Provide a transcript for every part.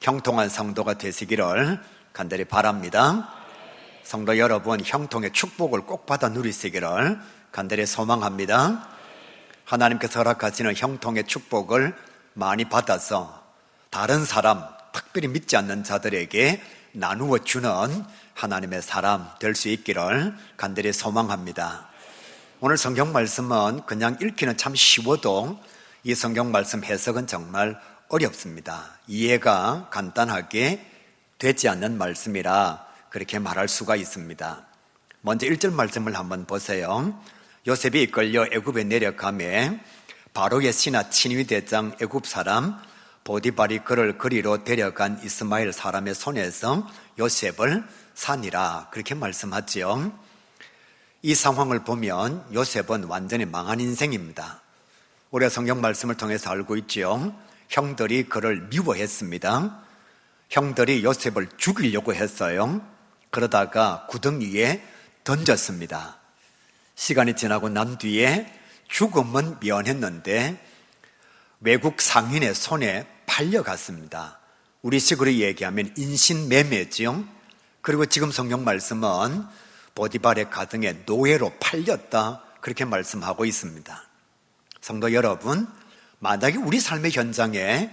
형통한 성도가 되시기를 간절히 바랍니다. 성도 여러분, 형통의 축복을 꼭 받아 누리시기를 간절히 소망합니다. 하나님께서 허락하시는 형통의 축복을 많이 받아서 다른 사람, 특별히 믿지 않는 자들에게 나누어 주는 하나님의 사람 될 수 있기를 간절히 소망합니다. 오늘 성경 말씀은 그냥 읽기는 참 쉬워도 이 성경 말씀 해석은 정말 어렵습니다. 이해가 간단하게 되지 않는 말씀이라 그렇게 말할 수가 있습니다. 먼저 1절 말씀을 한번 보세요. 요셉이 이끌려 애굽에 내려가매 바로의 신하 친위대장 애굽 사람 보디발이 그를 그리로 데려간 이스마엘 사람의 손에서 요셉을 산이라 그렇게 말씀하지요. 이 상황을 보면 요셉은 완전히 망한 인생입니다. 우리가 성경 말씀을 통해서 알고 있죠. 형들이 그를 미워했습니다. 형들이 요셉을 죽이려고 했어요. 그러다가 구덩이에 던졌습니다. 시간이 지나고 난 뒤에 죽음은 면했는데 외국 상인의 손에 팔려갔습니다. 우리식으로 얘기하면 인신매매죠. 그리고 지금 성경 말씀은 보디발의 가정에 노예로 팔렸다 그렇게 말씀하고 있습니다. 성도 여러분, 만약에 우리 삶의 현장에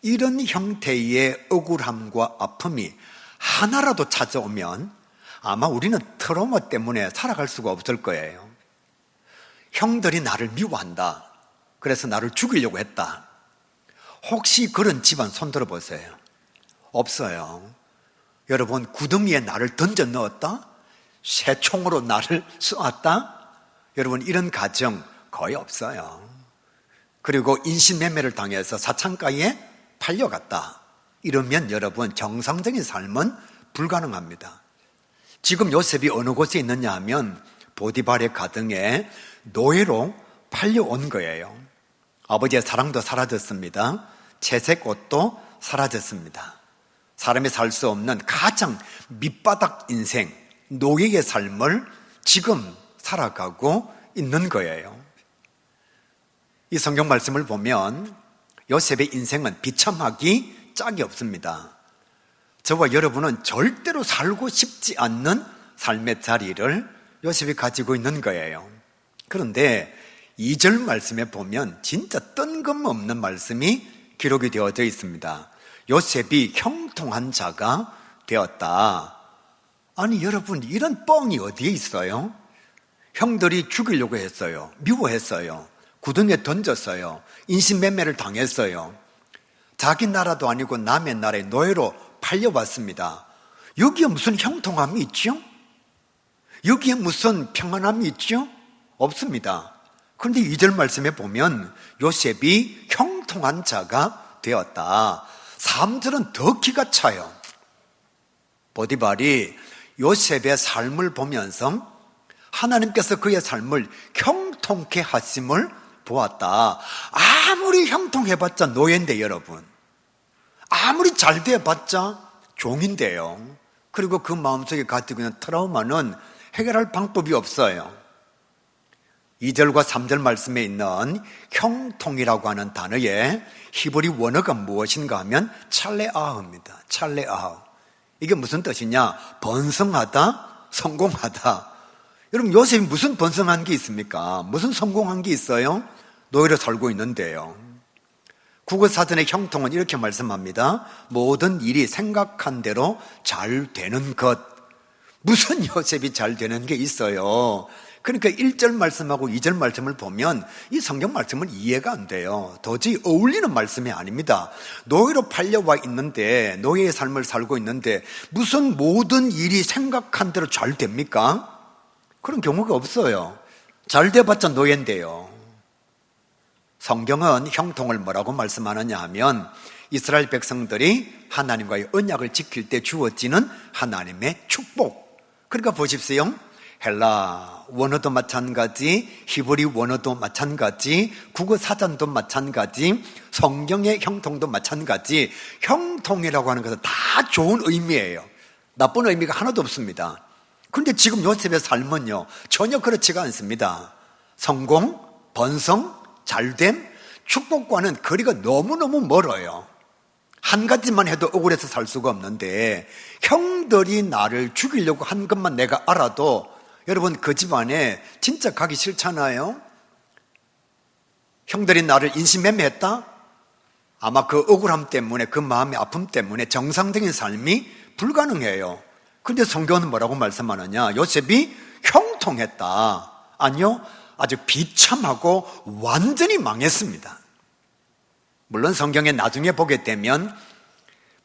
이런 형태의 억울함과 아픔이 하나라도 찾아오면 아마 우리는 트라우마 때문에 살아갈 수가 없을 거예요. 형들이 나를 미워한다. 그래서 나를 죽이려고 했다. 혹시 그런 집안 손 들어보세요. 없어요. 여러분, 구덩이에 나를 던져 넣었다? 새총으로 나를 쏘았다? 여러분, 이런 가정 거의 없어요. 그리고 인신매매를 당해서 사창가에 팔려갔다. 이러면 여러분, 정상적인 삶은 불가능합니다. 지금 요셉이 어느 곳에 있느냐 하면 보디발의 가정에 노예로 팔려온 거예요. 아버지의 사랑도 사라졌습니다. 채색 옷도 사라졌습니다. 사람이 살 수 없는 가장 밑바닥 인생, 노예의 삶을 지금 살아가고 있는 거예요. 이 성경 말씀을 보면 요셉의 인생은 비참하기 짝이 없습니다. 저와 여러분은 절대로 살고 싶지 않는 삶의 자리를 요셉이 가지고 있는 거예요. 그런데 2절 말씀에 보면 진짜 뜬금없는 말씀이 기록이 되어져 있습니다. 요셉이 형통한 자가 되었다. 아니 여러분, 이런 뻥이 어디에 있어요? 형들이 죽이려고 했어요. 미워했어요. 구덩이에 던졌어요. 인신매매를 당했어요. 자기 나라도 아니고 남의 나라에 노예로 팔려왔습니다. 여기에 무슨 형통함이 있죠? 여기에 무슨 평안함이 있죠? 없습니다. 그런데 2절 말씀에 보면 요셉이 형통한 자가 되었다. 3절은 더 기가 차요. 보디발이 요셉의 삶을 보면서 하나님께서 그의 삶을 형통케 하심을 보았다. 아무리 형통해봤자 노예인데 여러분, 아무리 잘 돼봤자 종인데요. 그리고 그 마음속에 가지고 있는 트라우마는 해결할 방법이 없어요. 2절과 3절 말씀에 있는 형통이라고 하는 단어의 히브리 원어가 무엇인가 하면 찰레아흐입니다. 찰레아흐. 이게 무슨 뜻이냐? 번성하다, 성공하다. 여러분, 요셉이 무슨 번성한 게 있습니까? 무슨 성공한 게 있어요? 노예로 살고 있는데요. 국어사전의 형통은 이렇게 말씀합니다. 모든 일이 생각한 대로 잘 되는 것. 무슨 요셉이 잘 되는 게 있어요? 그러니까 1절 말씀하고 2절 말씀을 보면 이 성경 말씀은 이해가 안 돼요. 도저히 어울리는 말씀이 아닙니다. 노예로 팔려와 있는데, 노예의 삶을 살고 있는데 무슨 모든 일이 생각한 대로 잘 됩니까? 그런 경우가 없어요. 잘 돼봤자 노예인데요. 성경은 형통을 뭐라고 말씀하느냐 하면 이스라엘 백성들이 하나님과의 언약을 지킬 때 주어지는 하나님의 축복. 그러니까 보십시오. 헬라 원어도 마찬가지, 히브리 원어도 마찬가지, 국어 사전도 마찬가지, 성경의 형통도 마찬가지. 형통이라고 하는 것은 다 좋은 의미예요. 나쁜 의미가 하나도 없습니다. 그런데 지금 요셉의 삶은요, 전혀 그렇지가 않습니다. 성공, 번성, 잘됨, 축복과는 거리가 너무너무 멀어요. 한 가지만 해도 억울해서 살 수가 없는데 형들이 나를 죽이려고 한 것만 내가 알아도 여러분 그 집안에 진짜 가기 싫잖아요. 형들이 나를 인신매매했다? 아마 그 억울함 때문에 그 마음의 아픔 때문에 정상적인 삶이 불가능해요. 근데 성경은 뭐라고 말씀하느냐? 요셉이 형통했다. 아니요, 아주 비참하고 완전히 망했습니다. 물론 성경에 나중에 보게 되면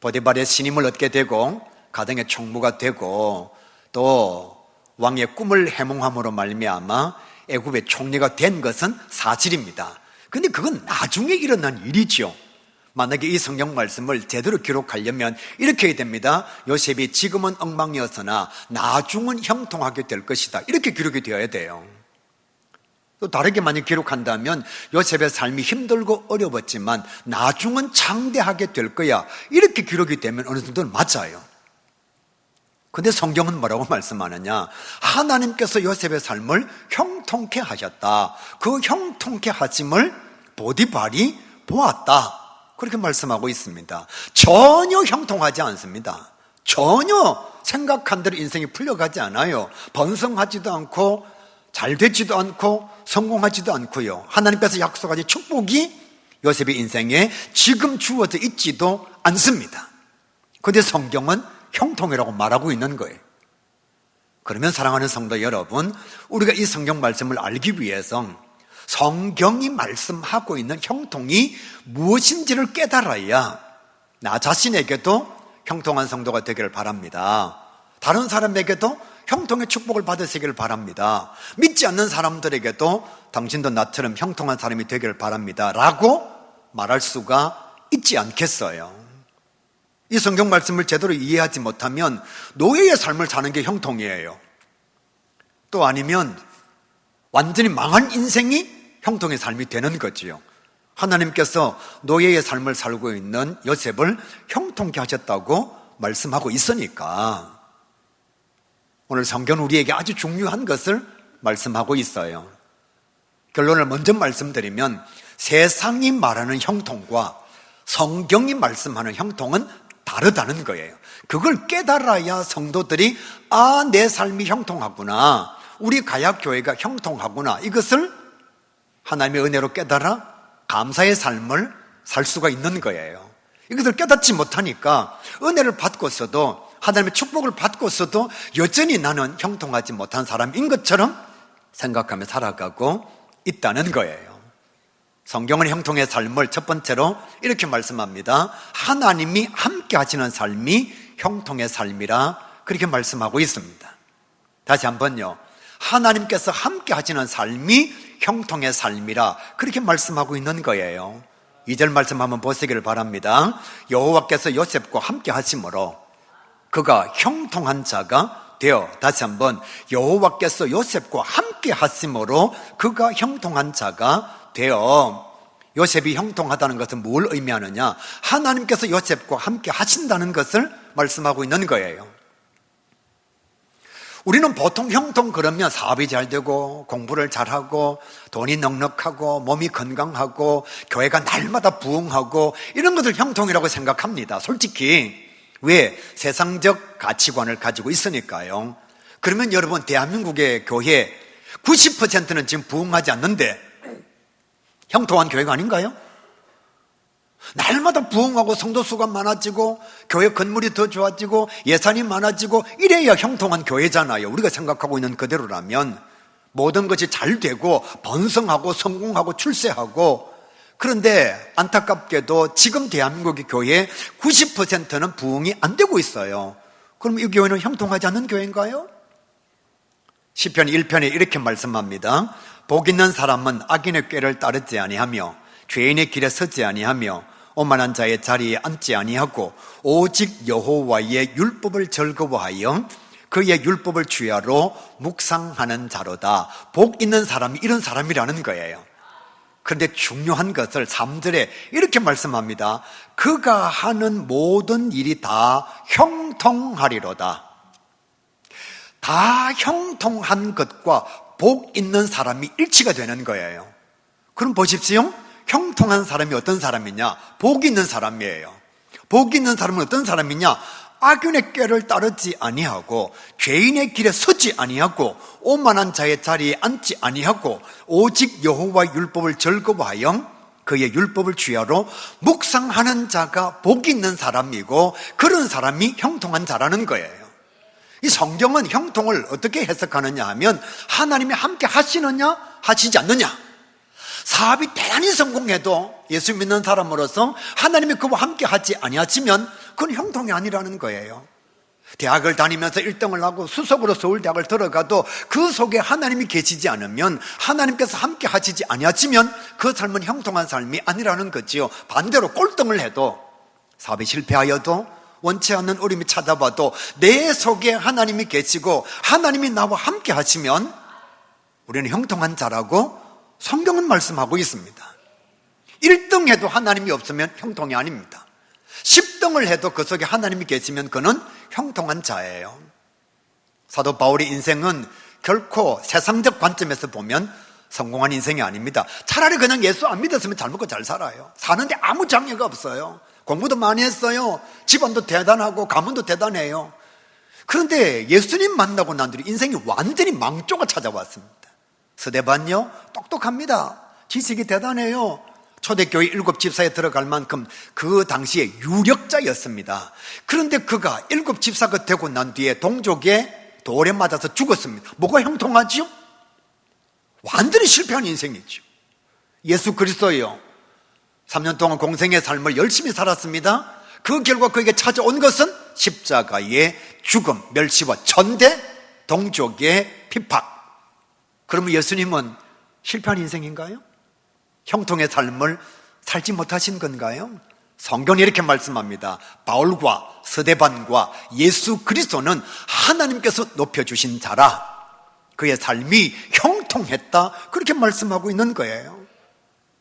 보디발의 신임을 얻게 되고 가정의 총무가 되고 또 왕의 꿈을 해몽함으로 말미암아 애굽의 총리가 된 것은 사실입니다. 근데 그건 나중에 일어난 일이죠. 만약에 이 성경 말씀을 제대로 기록하려면 이렇게 해야 됩니다. 요셉이 지금은 엉망이었으나 나중은 형통하게 될 것이다. 이렇게 기록이 되어야 돼요. 또 다르게 만약 기록한다면 요셉의 삶이 힘들고 어려웠지만 나중은 장대하게 될 거야. 이렇게 기록이 되면 어느 정도는 맞아요. 근데 성경은 뭐라고 말씀하느냐? 하나님께서 요셉의 삶을 형통케 하셨다. 그 형통케 하심을 보디발이 보았다. 그렇게 말씀하고 있습니다. 전혀 형통하지 않습니다. 전혀 생각한 대로 인생이 풀려가지 않아요. 번성하지도 않고 잘 되지도 않고 성공하지도 않고요. 하나님께서 약속하신 축복이 요셉의 인생에 지금 주어져 있지도 않습니다. 그런데 성경은 형통이라고 말하고 있는 거예요. 그러면 사랑하는 성도 여러분, 우리가 이 성경 말씀을 알기 위해서 성경이 말씀하고 있는 형통이 무엇인지를 깨달아야 나 자신에게도 형통한 성도가 되기를 바랍니다. 다른 사람에게도 형통의 축복을 받으시기를 바랍니다. 믿지 않는 사람들에게도 당신도 나처럼 형통한 사람이 되기를 바랍니다 라고 말할 수가 있지 않겠어요. 이 성경 말씀을 제대로 이해하지 못하면 노예의 삶을 사는 게 형통이에요. 또 아니면 완전히 망한 인생이 형통의 삶이 되는 거지요. 하나님께서 노예의 삶을 살고 있는 요셉을 형통케 하셨다고 말씀하고 있으니까 오늘 성경은 우리에게 아주 중요한 것을 말씀하고 있어요. 결론을 먼저 말씀드리면 세상이 말하는 형통과 성경이 말씀하는 형통은 다르다는 거예요. 그걸 깨달아야 성도들이 내 삶이 형통하구나, 우리 가야교회가 형통하구나, 이것을 하나님의 은혜로 깨달아 감사의 삶을 살 수가 있는 거예요. 이것을 깨닫지 못하니까 은혜를 받고서도 하나님의 축복을 받고서도 여전히 나는 형통하지 못한 사람인 것처럼 생각하며 살아가고 있다는 거예요. 성경은 형통의 삶을 첫 번째로 이렇게 말씀합니다. 하나님이 함께 하시는 삶이 형통의 삶이라 그렇게 말씀하고 있습니다. 다시 한번요. 하나님께서 함께 하시는 삶이 형통의 삶이라 그렇게 말씀하고 있는 거예요. 2절 말씀 한번 보시기를 바랍니다. 여호와께서 요셉과 함께 하심으로 그가 형통한 자가 되어, 다시 한번, 여호와께서 요셉과 함께 하심으로 그가 형통한 자가 되어. 요셉이 형통하다는 것은 뭘 의미하느냐? 하나님께서 요셉과 함께 하신다는 것을 말씀하고 있는 거예요. 우리는 보통 형통 그러면 사업이 잘 되고 공부를 잘하고 돈이 넉넉하고 몸이 건강하고 교회가 날마다 부흥하고 이런 것을 형통이라고 생각합니다. 솔직히. 왜? 세상적 가치관을 가지고 있으니까요. 그러면 여러분, 대한민국의 교회 90%는 지금 부흥하지 않는데 형통한 교회가 아닌가요? 날마다 부흥하고 성도 수가 많아지고 교회 건물이 더 좋아지고 예산이 많아지고 이래야 형통한 교회잖아요. 우리가 생각하고 있는 그대로라면 모든 것이 잘 되고 번성하고 성공하고 출세하고. 그런데 안타깝게도 지금 대한민국의 교회 90%는 부흥이 안 되고 있어요. 그럼 이 교회는 형통하지 않는 교회인가요? 시편 1편에 이렇게 말씀합니다. 복 있는 사람은 악인의 꾀를 따르지 아니하며 죄인의 길에 서지 아니하며 오만한 자의 자리에 앉지 아니하고 오직 여호와의 율법을 즐거워하여 그의 율법을 주야로 묵상하는 자로다. 복 있는 사람이 이런 사람이라는 거예요. 그런데 중요한 것을 3절에 이렇게 말씀합니다. 그가 하는 모든 일이 다 형통하리로다. 다 형통한 것과 복 있는 사람이 일치가 되는 거예요. 그럼 보십시오. 형통한 사람이 어떤 사람이냐? 복 있는 사람이에요. 복 있는 사람은 어떤 사람이냐? 악인의 꾀를 따르지 아니하고 죄인의 길에 서지 아니하고 오만한 자의 자리에 앉지 아니하고 오직 여호와의 율법을 즐거워하여 그의 율법을 주야로 묵상하는 자가 복 있는 사람이고 그런 사람이 형통한 자라는 거예요. 이 성경은 형통을 어떻게 해석하느냐 하면 하나님이 함께 하시느냐 하시지 않느냐. 사업이 대단히 성공해도 예수 믿는 사람으로서 하나님이 그와 함께 하지 아니하시면 그건 형통이 아니라는 거예요. 대학을 다니면서 1등을 하고 수석으로 서울대학을 들어가도 그 속에 하나님이 계시지 않으면, 하나님께서 함께 하시지 아니하시면 그 삶은 형통한 삶이 아니라는 거지요. 반대로 꼴등을 해도, 사업이 실패하여도, 원치 않는 어려움이 찾아와도 내 속에 하나님이 계시고 하나님이 나와 함께 하시면 우리는 형통한 자라고 성경은 말씀하고 있습니다. 1등 해도 하나님이 없으면 형통이 아닙니다. 10등을 해도 그 속에 하나님이 계시면 그는 형통한 자예요. 사도 바울의 인생은 결코 세상적 관점에서 보면 성공한 인생이 아닙니다. 차라리 그냥 예수 안 믿었으면 잘 먹고 잘 살아요. 사는데 아무 장애가 없어요. 공부도 많이 했어요. 집안도 대단하고 가문도 대단해요. 그런데 예수님 만나고 난 뒤에 인생이 완전히 망조가 찾아왔습니다. 스데반요 똑똑합니다. 지식이 대단해요. 초대교회 7집사에 들어갈 만큼 그 당시에 유력자였습니다. 그런데 그가 7집사가 되고 난 뒤에 동족의 돌에 맞아서 죽었습니다. 뭐가 형통하지요? 완전히 실패한 인생이죠. 예수 그리스도요 3년 동안 공생의 삶을 열심히 살았습니다. 그 결과 그에게 찾아온 것은 십자가의 죽음, 멸시와 천대, 동족의 핍박. 그러면 예수님은 실패한 인생인가요? 형통의 삶을 살지 못하신 건가요? 성경이 이렇게 말씀합니다. 바울과 스데반과 예수 그리스도는 하나님께서 높여주신 자라. 그의 삶이 형통했다. 그렇게 말씀하고 있는 거예요.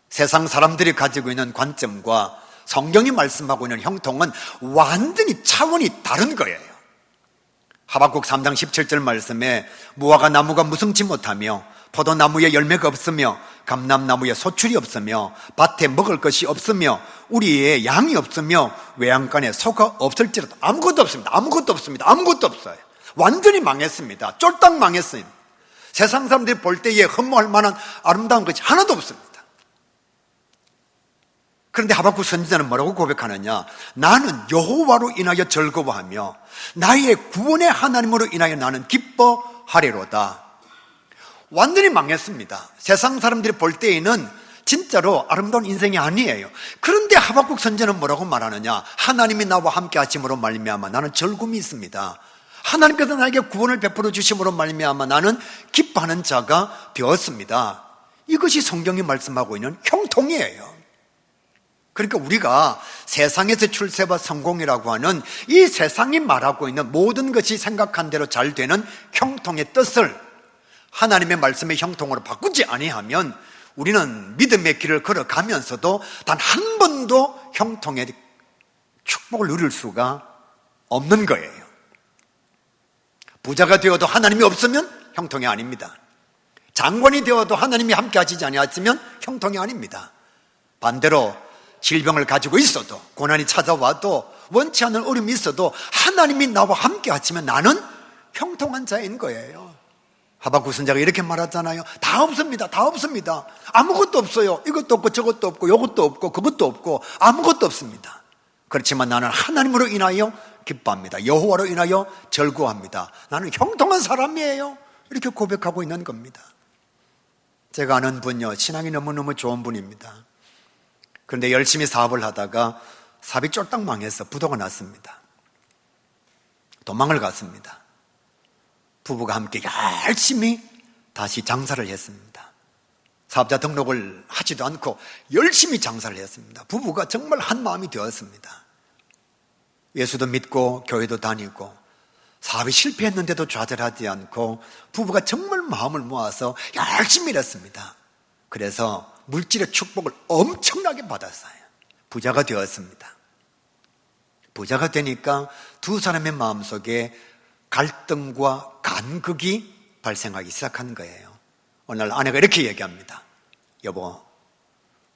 세상 사람들이 가지고 있는 관점과 성경이 말씀하고 있는 형통은 완전히 차원이 다른 거예요. 하박국 3장 17절 말씀에 무화과 나무가 무성치 못하며 포도나무에 열매가 없으며 감람나무에 소출이 없으며 밭에 먹을 것이 없으며 우리의 양이 없으며 외양간에 소가 없을지라도 아무것도 없습니다. 아무것도 없습니다. 아무것도 없어요. 완전히 망했습니다. 쫄딱 망했어요. 세상 사람들이 볼 때에 흠모할 만한 아름다운 것이 하나도 없습니다. 그런데 하박국 선지자는 뭐라고 고백하느냐? 나는 여호와로 인하여 즐거워하며 나의 구원의 하나님으로 인하여 나는 기뻐하리로다. 완전히 망했습니다. 세상 사람들이 볼 때에는 진짜로 아름다운 인생이 아니에요. 그런데 하박국 선지자는 뭐라고 말하느냐? 하나님이 나와 함께 하심으로 말미암아 나는 즐거움이 있습니다. 하나님께서 나에게 구원을 베풀어 주심으로 말미암아 나는 기뻐하는 자가 되었습니다. 이것이 성경이 말씀하고 있는 형통이에요. 그러니까 우리가 세상에서 출세와 성공이라고 하는 이 세상이 말하고 있는 모든 것이 생각한 대로 잘 되는 형통의 뜻을 하나님의 말씀의 형통으로 바꾸지 아니하면 우리는 믿음의 길을 걸어가면서도 단 한 번도 형통의 축복을 누릴 수가 없는 거예요. 부자가 되어도 하나님이 없으면 형통이 아닙니다. 장관이 되어도 하나님이 함께 하시지 아니하시면 형통이 아닙니다. 반대로 질병을 가지고 있어도, 고난이 찾아와도, 원치 않는 어려움이 있어도 하나님이 나와 함께 하시면 나는 형통한 자인 거예요. 하박국 선지자가 이렇게 말하잖아요. 다 없습니다. 다 없습니다. 아무것도 없어요. 이것도 없고 저것도 없고 이것도 없고 그것도 없고 아무것도 없습니다. 그렇지만 나는 하나님으로 인하여 기뻐합니다. 여호와로 인하여 즐거워합니다. 나는 형통한 사람이에요. 이렇게 고백하고 있는 겁니다. 제가 아는 분요, 신앙이 너무너무 좋은 분입니다. 그런데 열심히 사업을 하다가 사업이 쫄딱 망해서 부도가 났습니다. 도망을 갔습니다. 부부가 함께 열심히 다시 장사를 했습니다. 사업자 등록을 하지도 않고 열심히 장사를 했습니다. 부부가 정말 한 마음이 되었습니다. 예수도 믿고 교회도 다니고 사업이 실패했는데도 좌절하지 않고 부부가 정말 마음을 모아서 열심히 일했습니다. 그래서 물질의 축복을 엄청나게 받았어요. 부자가 되었습니다. 부자가 되니까 두 사람의 마음속에 갈등과 간극이 발생하기 시작한 거예요. 어느 날 아내가 이렇게 얘기합니다. 여보,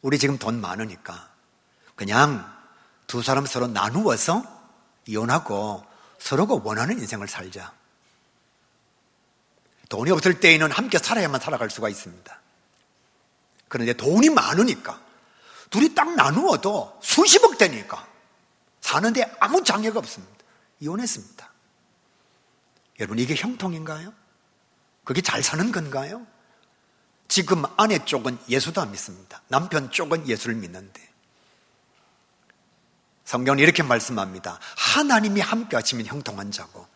우리 지금 돈 많으니까 그냥 두 사람 서로 나누어서 이혼하고 서로가 원하는 인생을 살자. 돈이 없을 때에는 함께 살아야만 살아갈 수가 있습니다. 그런데 돈이 많으니까 둘이 딱 나누어도 수십억 되니까 사는데 아무 장애가 없습니다. 이혼했습니다. 여러분, 이게 형통인가요? 그게 잘 사는 건가요? 지금 아내 쪽은 예수도 안 믿습니다. 남편 쪽은 예수를 믿는데 성경은 이렇게 말씀합니다. 하나님이 함께 하시면 형통한 자고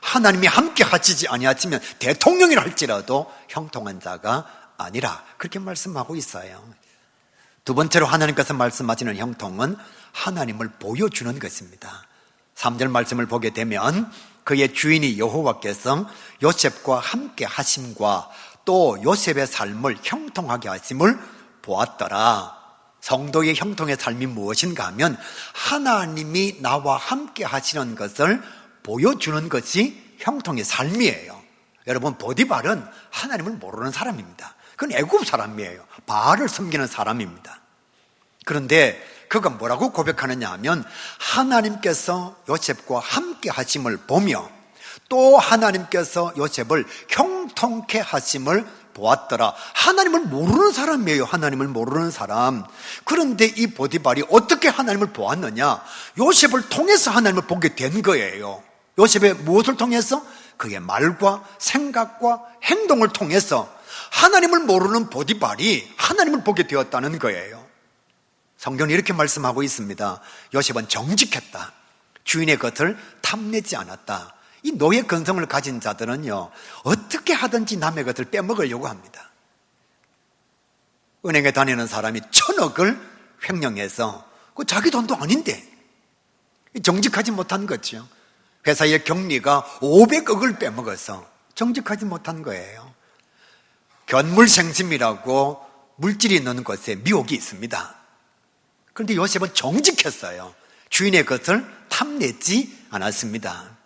하나님이 함께 하시지 아니하시면 대통령이라 할지라도 형통한 자가 아니라, 그렇게 말씀하고 있어요. 두 번째로 하나님께서 말씀하시는 형통은 하나님을 보여주는 것입니다. 3절 말씀을 보게 되면 그의 주인이 여호와께서 요셉과 함께 하심과 또 요셉의 삶을 형통하게 하심을 보았더라. 성도의 형통의 삶이 무엇인가 하면 하나님이 나와 함께 하시는 것을 보여주는 것이 형통의 삶이에요. 여러분, 보디발은 하나님을 모르는 사람입니다. 그건 애굽 사람이에요. 바알을 섬기는 사람입니다. 그런데 그가 뭐라고 고백하느냐 하면 하나님께서 요셉과 함께 하심을 보며 또 하나님께서 요셉을 형통케 하심을 보았더라. 하나님을 모르는 사람이에요. 하나님을 모르는 사람. 그런데 이 보디발이 어떻게 하나님을 보았느냐? 요셉을 통해서 하나님을 보게 된 거예요. 요셉의 무엇을 통해서? 그의 말과 생각과 행동을 통해서 하나님을 모르는 보디발이 하나님을 보게 되었다는 거예요. 성경은 이렇게 말씀하고 있습니다. 요셉은 정직했다. 주인의 것을 탐내지 않았다. 이 노예 근성을 가진 자들은요, 어떻게 하든지 남의 것을 빼먹으려고 합니다. 은행에 다니는 사람이 1,000억을 횡령해서 그 자기 돈도 아닌데 정직하지 못한 거죠. 회사의 경리가 500억을 빼먹어서 정직하지 못한 거예요. 견물생심이라고 물질이 있는 곳에 미혹이 있습니다. 그런데 요셉은 정직했어요. 주인의 것을 탐내지 않았습니다.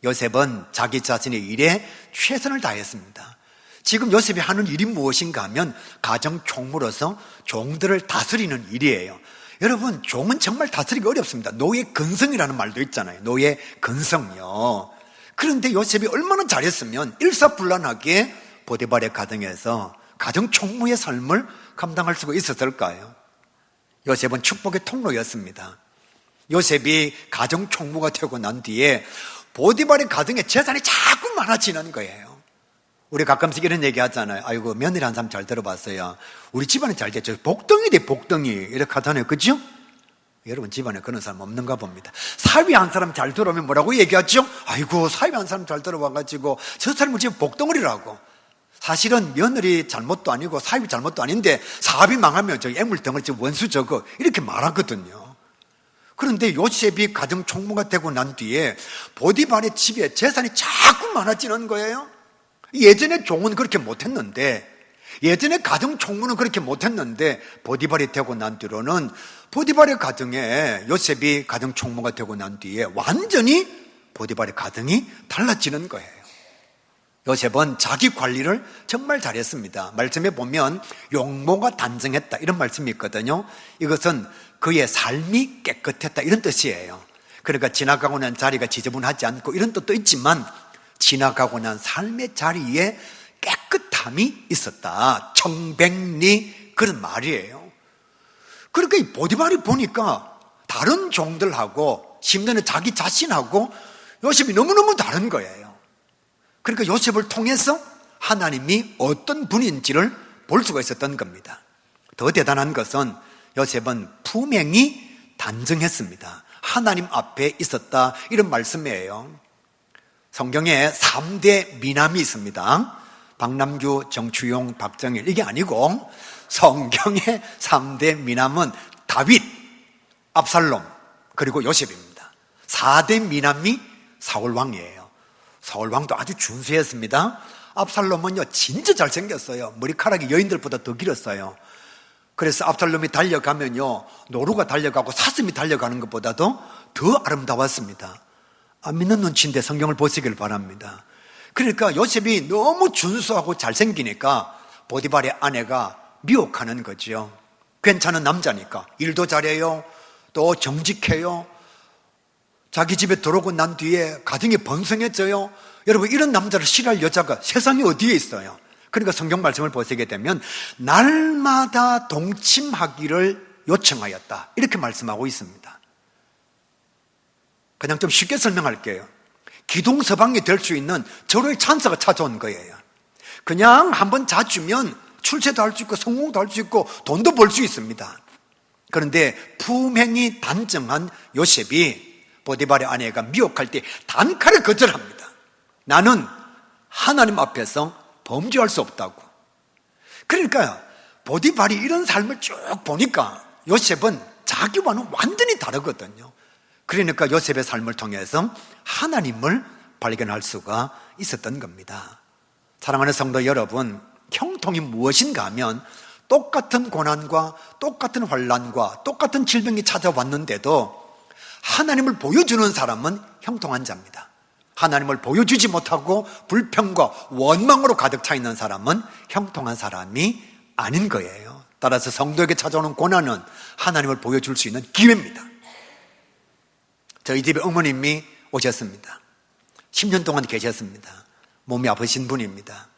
요셉은 자기 자신의 일에 최선을 다했습니다. 지금 요셉이 하는 일이 무엇인가 하면 가정 총무로서 종들을 다스리는 일이에요. 여러분, 종은 정말 다스리기 어렵습니다. 노예 근성이라는 말도 있잖아요. 노예 근성이요. 그런데 요셉이 얼마나 잘했으면 일사불란하게 보디발의 가정에서 가정 총무의 삶을 감당할 수가 있었을까요? 요셉은 축복의 통로였습니다. 요셉이 가정 총무가 되고 난 뒤에 보디발의 가정에 재산이 자꾸 많아지는 거예요. 우리 가끔씩 이런 얘기 하잖아요. 아이고, 며느리 한 사람 잘 들어봤어요. 우리 집안은 잘 됐죠. 복덩이 돼, 복덩이. 이렇게 하잖아요. 그죠? 여러분, 집안에 그런 사람 없는가 봅니다. 사위 한 사람 잘 들어오면 뭐라고 얘기하죠? 아이고, 사위 한 사람 잘 들어와가지고 저 사람은 지금 복덩어리라고. 사실은 며느리 잘못도 아니고 사위 잘못도 아닌데 사업이 망하면 저 애물덩어리, 저 원수 저거 이렇게 말하거든요. 그런데 요셉이 가정 총무가 되고 난 뒤에 보디발의 집에 재산이 자꾸 많아지는 거예요. 예전에 종은 그렇게 못했는데, 예전에 가정 총무는 그렇게 못했는데 보디발이 되고 난 뒤로는 보디발의 가정에 요셉이 가정 총무가 되고 난 뒤에 완전히 보디발의 가정이 달라지는 거예요. 요셉은 자기 관리를 정말 잘했습니다. 말씀에 보면 용모가 단정했다 이런 말씀이 있거든요. 이것은 그의 삶이 깨끗했다 이런 뜻이에요. 그러니까 지나가고 난 자리가 지저분하지 않고 이런 뜻도 있지만 지나가고 난 삶의 자리에 깨끗함이 있었다. 청백리, 그런 말이에요. 그러니까 이 보디발이 보니까 다른 종들하고 심지어는 자기 자신하고 요셉이 너무너무 다른 거예요. 그러니까 요셉을 통해서 하나님이 어떤 분인지를 볼 수가 있었던 겁니다. 더 대단한 것은 요셉은 품행이 단정했습니다. 하나님 앞에 있었다 이런 말씀이에요. 성경에 3대 미남이 있습니다. 박남규, 정추용, 박정일, 이게 아니고 성경의 3대 미남은 다윗, 압살롬, 그리고 요셉입니다. 4대 미남이 사울왕이에요. 사울왕도 아주 준수했습니다. 압살롬은요 진짜 잘생겼어요. 머리카락이 여인들보다 더 길었어요. 그래서 압살롬이 달려가면요 노루가 달려가고 사슴이 달려가는 것보다도 더 아름다웠습니다. 안 믿는 눈치인데 성경을 보시길 바랍니다. 그러니까 요셉이 너무 준수하고 잘생기니까 보디발의 아내가 미혹하는 거죠. 괜찮은 남자니까 일도 잘해요. 또 정직해요. 자기 집에 들어오고 난 뒤에 가정이 번성해져요. 여러분, 이런 남자를 싫어할 여자가 세상에 어디에 있어요? 그러니까 성경 말씀을 보시게 되면 날마다 동침하기를 요청하였다, 이렇게 말씀하고 있습니다. 그냥 좀 쉽게 설명할게요. 기동서방이 될 수 있는 절호의 찬스가 찾아온 거예요. 그냥 한번 자주면 출세도 할 수 있고 성공도 할 수 있고 돈도 벌 수 있습니다. 그런데 품행이 단정한 요셉이 보디발의 아내가 미혹할 때 단칼에 거절합니다. 나는 하나님 앞에서 범죄할 수 없다고. 그러니까 보디발이 이런 삶을 쭉 보니까 요셉은 자기와는 완전히 다르거든요. 그러니까 요셉의 삶을 통해서 하나님을 발견할 수가 있었던 겁니다. 사랑하는 성도 여러분, 형통이 무엇인가 하면 똑같은 고난과 똑같은 환난과 똑같은 질병이 찾아왔는데도 하나님을 보여주는 사람은 형통한 자입니다. 하나님을 보여주지 못하고 불평과 원망으로 가득 차 있는 사람은 형통한 사람이 아닌 거예요. 따라서 성도에게 찾아오는 고난은 하나님을 보여줄 수 있는 기회입니다. 저희 집에 어머님이 오셨습니다. 10년 동안 계셨습니다. 몸이 아프신 분입니다.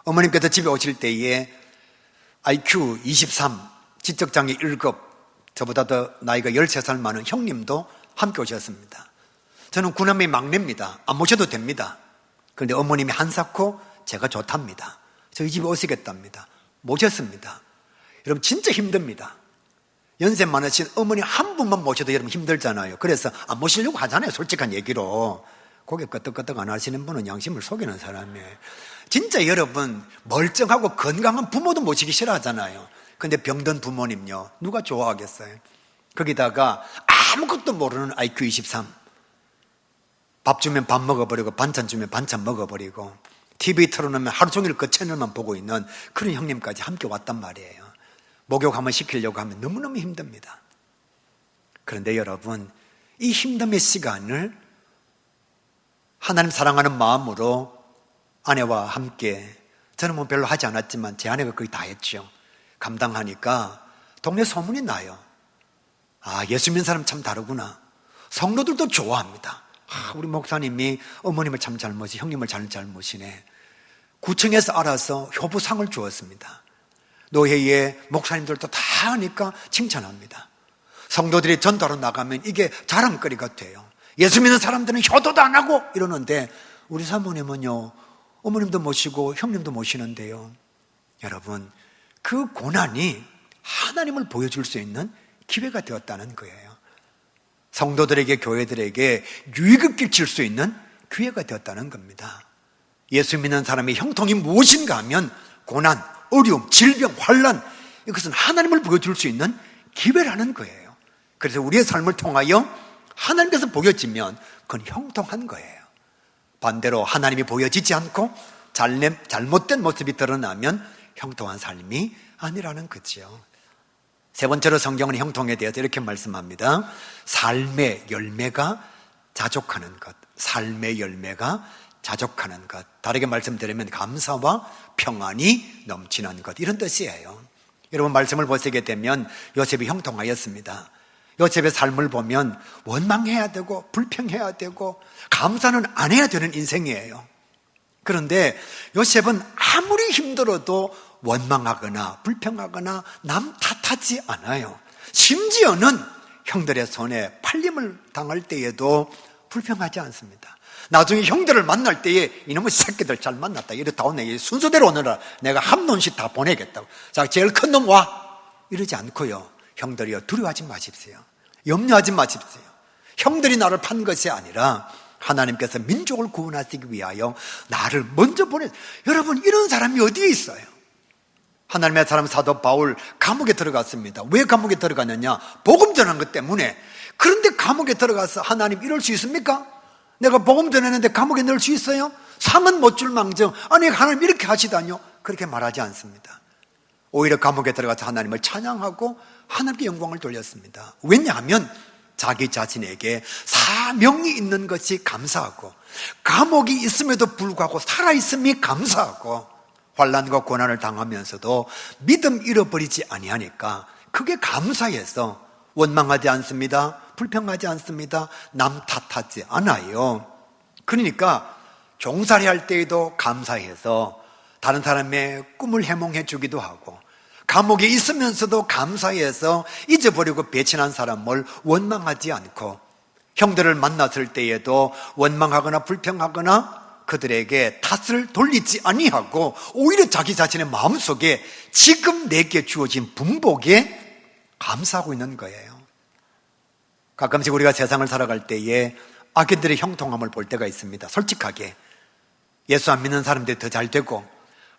어머님께서 집에 오실 때에 IQ 23, 지적장애 1급, 저보다 더 나이가 13살 많은 형님도 함께 오셨습니다. 저는 구남매 막내입니다. 안 모셔도 됩니다. 그런데 어머님이 한사코 제가 좋답니다. 저희 집에 오시겠답니다. 모셨습니다. 여러분, 진짜 힘듭니다. 연세 많으신 어머니 한 분만 모셔도 여러분 힘들잖아요. 그래서 안 모시려고 하잖아요. 솔직한 얘기로. 고개 끄덕끄덕 안 하시는 분은 양심을 속이는 사람이에요. 진짜 여러분, 멀쩡하고 건강한 부모도 모시기 싫어하잖아요. 근데 병든 부모님요, 누가 좋아하겠어요? 거기다가 아무것도 모르는 IQ 23, 밥 주면 밥 먹어버리고 반찬 주면 반찬 먹어버리고 TV 틀어놓으면 하루 종일 그 채널만 보고 있는 그런 형님까지 함께 왔단 말이에요. 목욕 한번 시키려고 하면 너무너무 힘듭니다. 그런데 여러분, 이 힘듦의 시간을 하나님 사랑하는 마음으로 아내와 함께, 저는 뭐 별로 하지 않았지만 제 아내가 거의 다 했죠. 감당하니까 동네 소문이 나요. 아, 예수 믿는 사람 참 다르구나. 성도들도 좋아합니다. 아, 우리 목사님이 어머님을 참 잘 모시, 형님을 잘 모시네. 구청에서 알아서 효부상을 주었습니다. 노회에 목사님들도 다 하니까 칭찬합니다. 성도들이 전도로 나가면 이게 자랑거리가 돼요. 예수 믿는 사람들은 효도도 안 하고 이러는데 우리 사모님은요, 어머님도 모시고 형님도 모시는데요, 여러분, 그 고난이 하나님을 보여줄 수 있는 기회가 되었다는 거예요. 성도들에게, 교회들에게 유익을 끼칠 수 있는 기회가 되었다는 겁니다. 예수 믿는 사람의 형통이 무엇인가 하면 고난, 어려움, 질병, 환난, 이것은 하나님을 보여줄 수 있는 기회라는 거예요. 그래서 우리의 삶을 통하여 하나님께서 보여지면 그건 형통한 거예요. 반대로 하나님이 보여지지 않고 잘못된 모습이 드러나면 형통한 삶이 아니라는 거죠. 세 번째로 성경은 형통에 대해서 이렇게 말씀합니다. 삶의 열매가 자족하는 것. 삶의 열매가 자족하는 것. 다르게 말씀드리면 감사와 평안이 넘치는 것, 이런 뜻이에요. 여러분, 말씀을 보시게 되면 요셉이 형통하였습니다. 요셉의 삶을 보면 원망해야 되고 불평해야 되고 감사는 안 해야 되는 인생이에요. 그런데 요셉은 아무리 힘들어도 원망하거나 불평하거나 남 탓하지 않아요. 심지어는 형들의 손에 팔림을 당할 때에도 불평하지 않습니다. 나중에 형들을 만날 때에 이놈의 새끼들 잘 만났다, 이렇다 오네, 순서대로 오느라 내가 한 놈씩 다 보내겠다고, 자, 제일 큰 놈 와, 이러지 않고요, 형들이요, 두려워하지 마십시오. 염려하지 마십시오. 형들이 나를 판 것이 아니라 하나님께서 민족을 구원하시기 위하여 나를 먼저 보내. 여러분, 이런 사람이 어디에 있어요? 하나님의 사람 사도 바울 감옥에 들어갔습니다. 왜 감옥에 들어갔느냐? 복음 전한 것 때문에. 그런데 감옥에 들어가서 하나님 이럴 수 있습니까? 내가 복음 전했는데 감옥에 넣을 수 있어요? 상은 못 줄 망정, 아니 하나님 이렇게 하시다뇨? 그렇게 말하지 않습니다. 오히려 감옥에 들어가서 하나님을 찬양하고 하나님께 영광을 돌렸습니다. 왜냐하면 자기 자신에게 사명이 있는 것이 감사하고, 감옥이 있음에도 불구하고 살아있음이 감사하고, 환난과 고난을 당하면서도 믿음 잃어버리지 아니하니까 그게 감사해서 원망하지 않습니다. 불평하지 않습니다. 남 탓하지 않아요. 그러니까 종살이 할 때에도 감사해서 다른 사람의 꿈을 해몽해 주기도 하고, 감옥에 있으면서도 감사해서 잊어버리고 배신한 사람을 원망하지 않고, 형들을 만났을 때에도 원망하거나 불평하거나 그들에게 탓을 돌리지 아니하고 오히려 자기 자신의 마음속에 지금 내게 주어진 분복에 감사하고 있는 거예요. 가끔씩 우리가 세상을 살아갈 때에 악인들의 형통함을 볼 때가 있습니다. 솔직하게 예수 안 믿는 사람들이 더 잘 되고,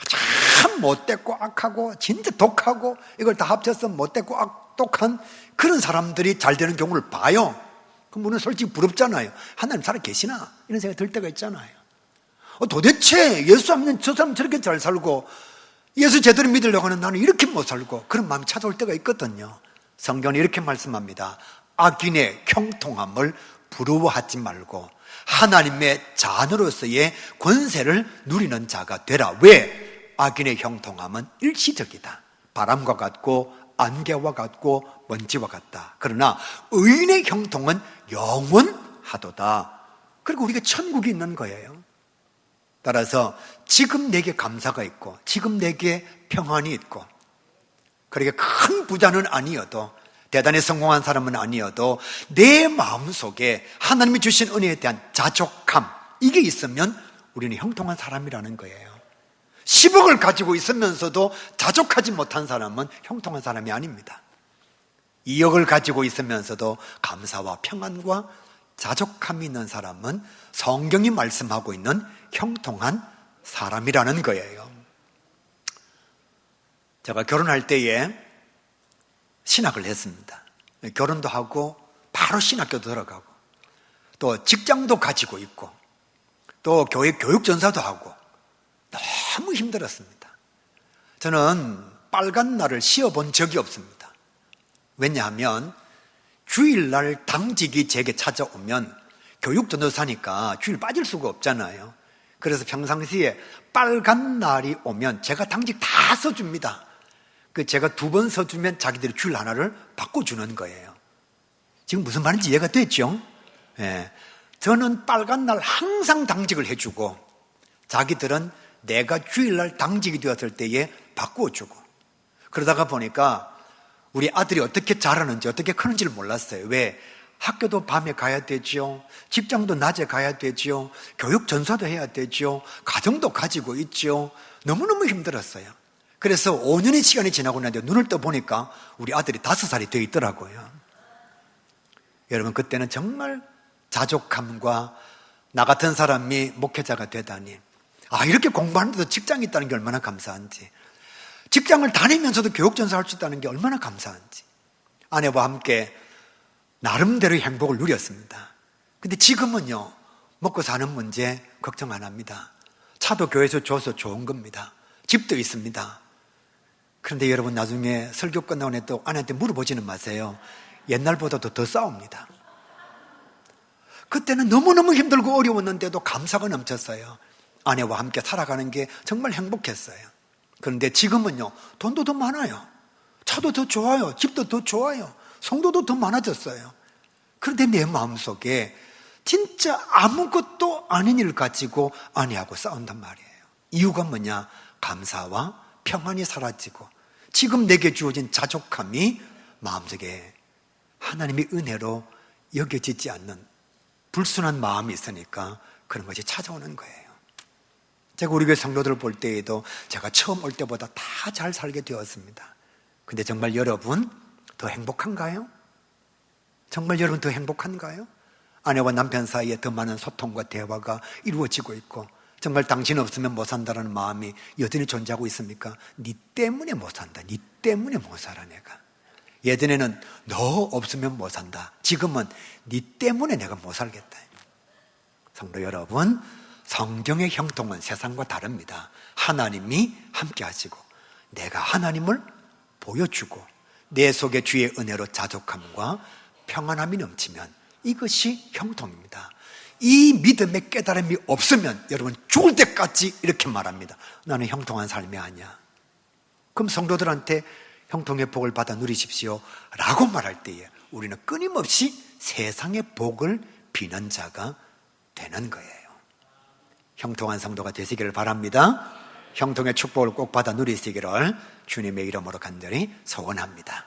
참 못됐고 악하고 진짜 독하고 이걸 다 합쳐서 못됐고 악독한 그런 사람들이 잘 되는 경우를 봐요. 그럼 우리는 솔직히 부럽잖아요. 하나님 살아 계시나? 이런 생각이 들 때가 있잖아요. 도대체 예수 안 믿는 저 사람 저렇게 잘 살고 예수 제대로 믿으려고 하는 나는 이렇게 못 살고, 그런 마음이 찾아올 때가 있거든요. 성경은 이렇게 말씀합니다. 악인의 형통함을 부러워하지 말고 하나님의 자녀로서의 권세를 누리는 자가 되라. 왜? 악인의 형통함은 일시적이다. 바람과 같고 안개와 같고 먼지와 같다. 그러나 의인의 형통은 영원하도다. 그리고 우리가 천국이 있는 거예요. 따라서 지금 내게 감사가 있고 지금 내게 평안이 있고, 그러니까 큰 부자는 아니어도 대단히 성공한 사람은 아니어도 내 마음속에 하나님이 주신 은혜에 대한 자족함, 이게 있으면 우리는 형통한 사람이라는 거예요. 10억을 가지고 있으면서도 자족하지 못한 사람은 형통한 사람이 아닙니다. 2억을 가지고 있으면서도 감사와 평안과 자족함이 있는 사람은 성경이 말씀하고 있는 형통한 사람이라는 거예요. 제가 결혼할 때에 신학을 했습니다. 결혼도 하고 바로 신학교도 들어가고 또 직장도 가지고 있고 또 교회 교육전사도 하고 너무 힘들었습니다. 저는 빨간 날을 쉬어본 적이 없습니다. 왜냐하면 주일날 당직이 제게 찾아오면 교육전도사니까 주일 빠질 수가 없잖아요. 그래서 평상시에 빨간 날이 오면 제가 당직 다 써줍니다. 제가 2번 써주면 자기들이 주일 하나를 바꿔주는 거예요. 지금 무슨 말인지 이해가 됐죠? 예. 저는 빨간 날 항상 당직을 해주고 자기들은 내가 주일날 당직이 되었을 때에 바꾸어주고, 그러다가 보니까 우리 아들이 어떻게 자라는지 어떻게 크는지를 몰랐어요. 왜? 학교도 밤에 가야 되죠. 직장도 낮에 가야 되죠. 교육 전사도 해야 되죠. 가정도 가지고 있죠. 너무너무 힘들었어요. 그래서 5년의 시간이 지나고 나는데 눈을 떠보니까 우리 아들이 5살이 되어 있더라고요. 여러분, 그때는 정말 자족함과 나 같은 사람이 목회자가 되다니, 이렇게 공부하는데도 직장이 있다는 게 얼마나 감사한지, 직장을 다니면서도 교육전사 할 수 있다는 게 얼마나 감사한지, 아내와 함께 나름대로의 행복을 누렸습니다. 근데 지금은요, 먹고 사는 문제 걱정 안 합니다. 차도 교회에서 줘서 좋은 겁니다. 집도 있습니다. 그런데 여러분, 나중에 설교 끝나고 나서 또 아내한테 물어보지는 마세요. 옛날보다도 더 싸웁니다. 그때는 너무너무 힘들고 어려웠는데도 감사가 넘쳤어요. 아내와 함께 살아가는 게 정말 행복했어요. 그런데 지금은요, 돈도 더 많아요. 차도 더 좋아요. 집도 더 좋아요. 성도도 더 많아졌어요. 그런데 내 마음속에 진짜 아무것도 아닌 일 가지고 아내하고 싸운단 말이에요. 이유가 뭐냐? 감사와 평안이 사라지고 지금 내게 주어진 자족함이 마음속에 하나님의 은혜로 여겨지지 않는 불순한 마음이 있으니까 그런 것이 찾아오는 거예요. 제가 우리 교회 성도들을 볼 때에도 제가 처음 올 때보다 다 잘 살게 되었습니다. 근데 정말 여러분 더 행복한가요? 정말 여러분 더 행복한가요? 아내와 남편 사이에 더 많은 소통과 대화가 이루어지고 있고, 정말 당신 없으면 못 산다는 마음이 여전히 존재하고 있습니까? 네 때문에 못 산다. 네 때문에 못 살아 내가. 예전에는 너 없으면 못 산다. 지금은 네 때문에 내가 못 살겠다. 성도 여러분, 성경의 형통은 세상과 다릅니다. 하나님이 함께 하시고 내가 하나님을 보여주고 내 속에 주의 은혜로 자족함과 평안함이 넘치면 이것이 형통입니다. 이 믿음의 깨달음이 없으면 여러분 죽을 때까지 이렇게 말합니다. 나는 형통한 삶이 아니야. 그럼 성도들한테 형통의 복을 받아 누리십시오 라고 말할 때에 우리는 끊임없이 세상의 복을 비는 자가 되는 거예요. 형통한 성도가 되시기를 바랍니다. 형통의 축복을 꼭 받아 누리시기를 주님의 이름으로 간절히 소원합니다.